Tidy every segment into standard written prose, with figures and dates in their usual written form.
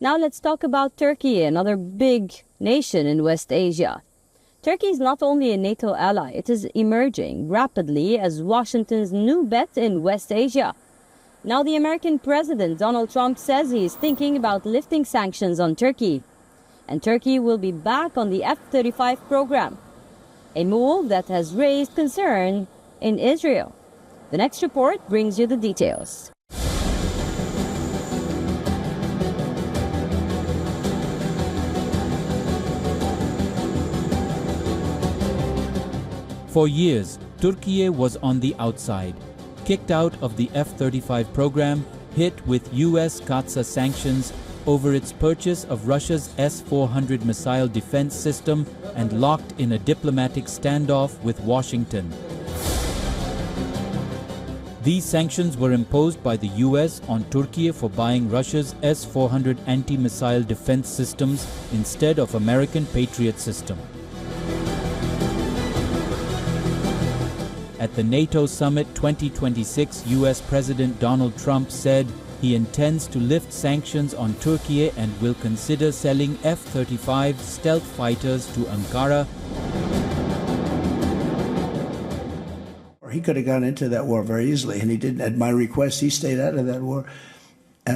Now let's talk about Turkey, another big nation in West Asia. Turkey is not only a NATO ally, it is emerging rapidly as Washington's new bet in West Asia. Now the American President Donald Trump says he is thinking about lifting sanctions on Turkey. And Turkey will be back on the F-35 program, a move that has raised concern in Israel. The next report brings you the details. For years, Turkey was on the outside, kicked out of the F-35 program, hit with US CAATSA sanctions over its purchase of Russia's S-400 missile defense system and locked in a diplomatic standoff with Washington. These sanctions were imposed by the US on Turkey for buying Russia's S-400 anti-missile defense systems instead of American Patriot system. At the NATO Summit 2026, US President Donald Trump said he intends to lift sanctions on Turkey and will consider selling F-35 stealth fighters to Ankara. He could have gone into that war very easily, and he didn't. At my request, he stayed out of that war.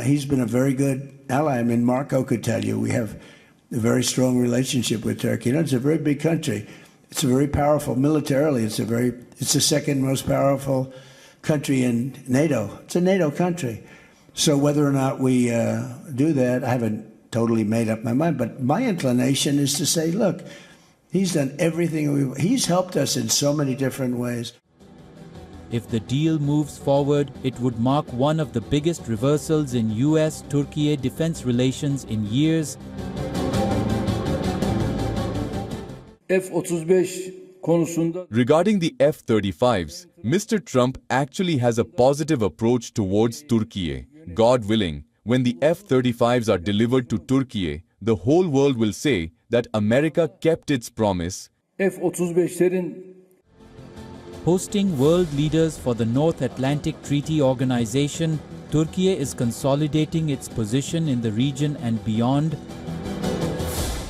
He's been a very good ally. I mean, Marco could tell you we have a very strong relationship with Turkey. You know, it's a very big country. It's a very powerful militarily. It's the second most powerful country in NATO. It's a NATO country. So whether or not we do that, I haven't totally made up my mind. But my inclination is to say, look, he's done everything. He's helped us in so many different ways. If the deal moves forward, it would mark one of the biggest reversals in US-Turkey defense relations in years. Regarding the F-35s, Mr. Trump actually has a positive approach towards Turkey. God willing, when the F-35s are delivered to Turkey, the whole world will say that America kept its promise. Hosting world leaders for the North Atlantic Treaty Organization, Turkey is consolidating its position in the region and beyond.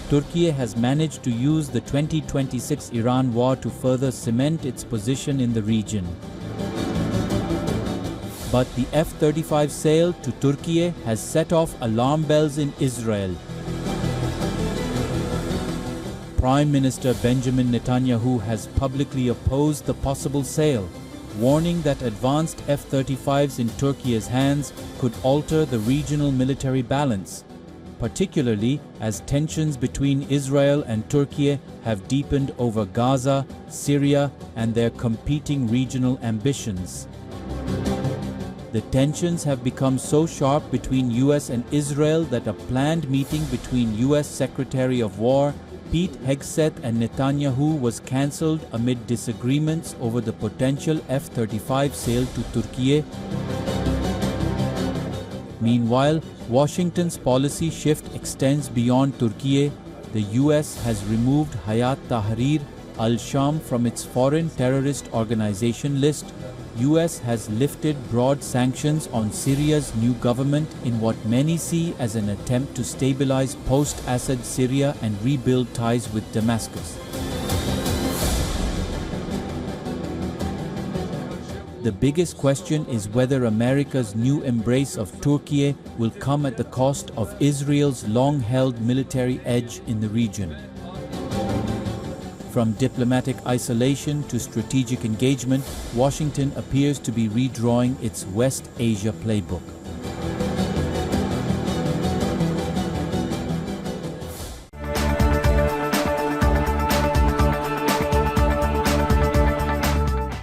Turkey has managed to use the 2026 Iran war to further cement its position in the region. But the F-35 sale to Turkey has set off alarm bells in Israel. Prime Minister Benjamin Netanyahu has publicly opposed the possible sale, warning that advanced F-35s in Turkey's hands could alter the regional military balance, particularly as tensions between Israel and Turkey have deepened over Gaza, Syria, and their competing regional ambitions. The tensions have become so sharp between US and Israel that a planned meeting between US Secretary of War Pete Hegseth and Netanyahu was cancelled amid disagreements over the potential F-35 sale to Turkey. Meanwhile, Washington's policy shift extends beyond Turkey. The US has removed Hayat Tahrir al-Sham from its foreign terrorist organization list. US has lifted broad sanctions on Syria's new government in what many see as an attempt to stabilize post-Assad Syria and rebuild ties with Damascus. The biggest question is whether America's new embrace of Turkey will come at the cost of Israel's long-held military edge in the region. From diplomatic isolation to strategic engagement, Washington appears to be redrawing its West Asia playbook.